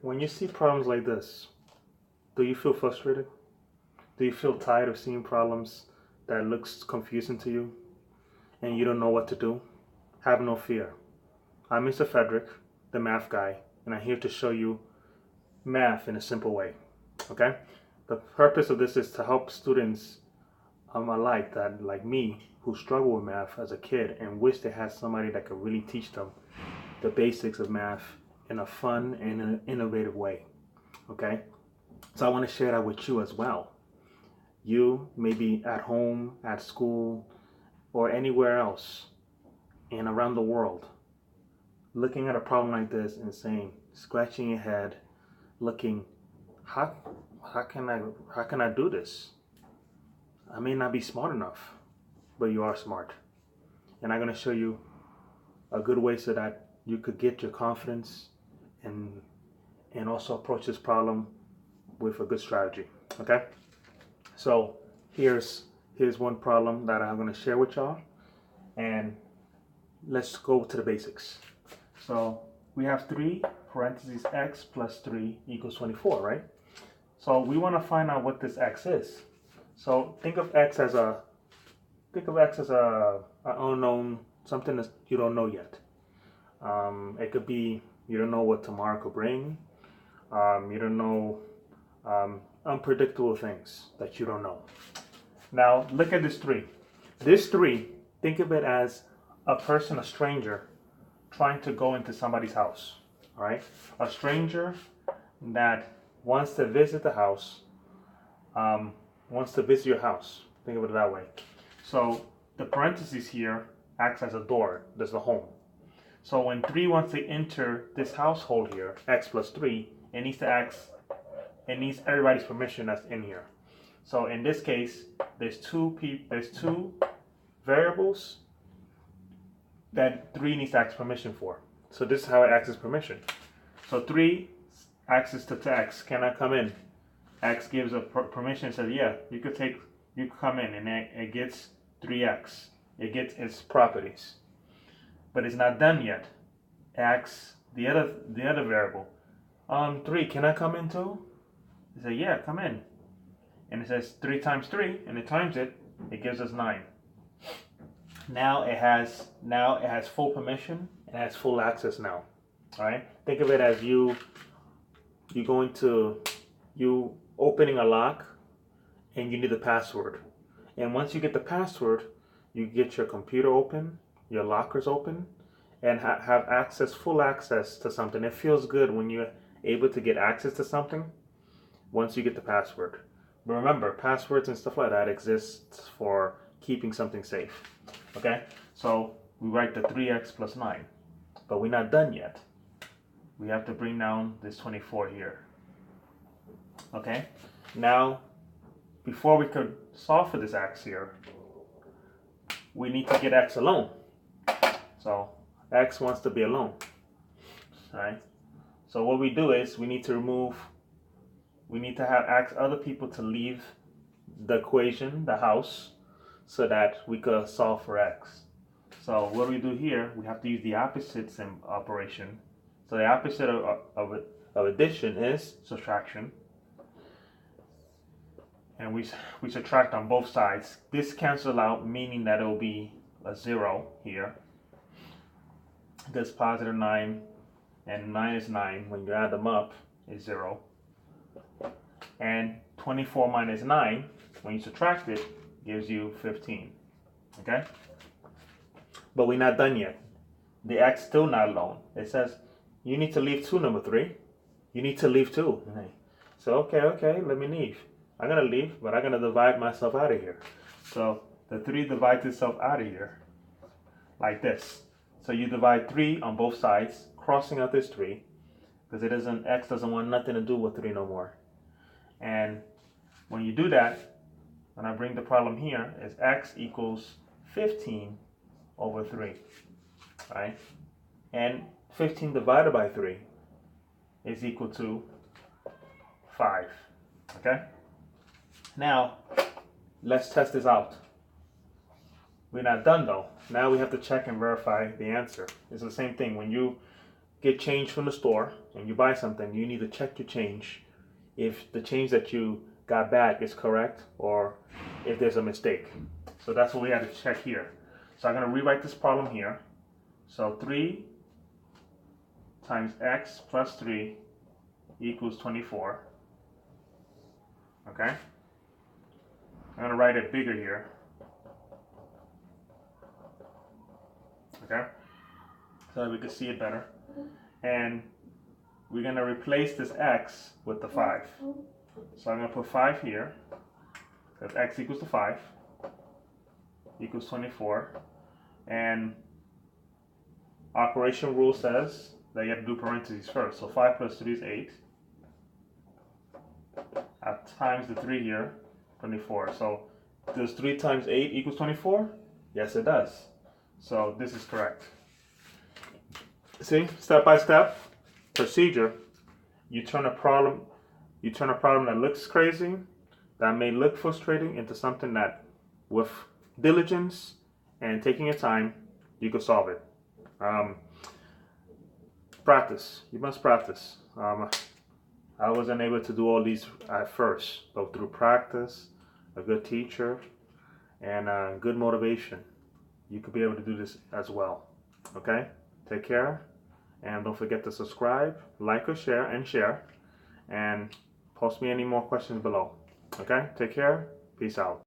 When you see problems like this, do you feel frustrated? Do you feel tired of seeing problems that looks confusing to you and you don't know what to do? Have no fear. I'm Mr. Frederick, the math guy, and I'm here to show you math in a simple way. Okay? The purpose of this is to help students alike that, like me, who struggle with math as a kid and wish they had somebody that could really teach them the basics of math in a fun and an innovative way. Okay? So I want to share that with you as well. You may be at home, at school, or anywhere else and around the world, looking at a problem like this and saying, scratching your head, looking, how can I do this? I may not be smart enough, but you are smart. And I'm going to show you a good way so that you could get your confidence and also approach this problem with a good strategy. Okay? So here's one problem that I'm going to share with y'all, and let's go to the basics. So we have 3 parentheses x plus 3 equals 24, right? So we want to find out what this x is. So think of x as a unknown, something that you don't know yet. It could be you don't know what tomorrow could bring. You don't know unpredictable things that you don't know. Now look at this 3. This 3, think of it as a person, a stranger, trying to go into somebody's house. All right, a stranger that wants to visit the house, wants to visit your house. Think of it that way. So the parentheses here acts as a door. There's the home. So when 3 wants to enter this household here, x plus 3, it needs everybody's permission that's in here. So in this case, there's two variables that 3 needs to ask permission for. So this is how it acts as permission. So 3 asks to x, can I come in? X gives a permission, says yeah, you could come in, and it gets 3x. It gets its properties. But it's not done yet. It asks the other variable, 3, can I come in too? It says yeah, come in. And it says 3 times 3, and it times it, it gives us 9. Now it has full permission, it has full access now. Alright? Think of it as you opening a lock and you need the password. And once you get the password, you get your computer open, your lockers open, and have full access to something. It feels good when you're able to get access to something once you get the password. But remember, passwords and stuff like that exists for keeping something safe. Okay? So we write the 3x plus 9. But we're not done yet. We have to bring down this 24 here. Okay? Now, before we could solve for this x here, we need to get x alone. So x wants to be alone. Alright? So what we do is we need to ask other people to leave the equation, the house, so that we could solve for x. So what do we do here? We have to use the opposite operation. So the opposite of addition is subtraction. And we subtract on both sides. This cancels out, meaning that it will be a 0 here. This positive 9 and minus 9, when you add them up, is 0. And 24 minus 9, when you subtract it, gives you 15. Okay? But we're not done yet. The x still not alone. It says, you need to leave 2, number 3. You need to leave 2. So, okay, let me leave. I'm going to leave, but I'm going to divide myself out of here. So the 3 divides itself out of here, like this. So you divide 3 on both sides, crossing out this 3, because x doesn't want nothing to do with 3 no more. And when you do that, when I bring the problem here, is x equals 15 over 3, right? And 15 divided by 3 is equal to 5, okay? Now, let's test this out. We're not done though. Now we have to check and verify the answer. It's the same thing. When you get change from the store and you buy something, you need to check your change if the change that you got back is correct or if there's a mistake. So that's what we have to check here. So I'm going to rewrite this problem here. So 3 times x plus 3 equals 24. Okay? I'm going to write it bigger here. Okay? So that we can see it better. And we're going to replace this x with the 5. So I'm going to put 5 here. Because x equals to 5 equals 24. And operation rule says that you have to do parentheses first. So 5 plus 3 is 8. Times the 3 here, 24. So does 3 times 8 equals 24? Yes, it does. So this is correct. See, step by step procedure. You turn a problem that looks crazy, that may look frustrating, into something that, with diligence and taking your time, you can solve it. Practice. You must practice. I wasn't able to do all these at first, but through practice, a good teacher, and good motivation, you could be able to do this as well. Okay? Take care, and don't forget to subscribe, like or share, and post me any more questions below. Okay? Take care. Peace out.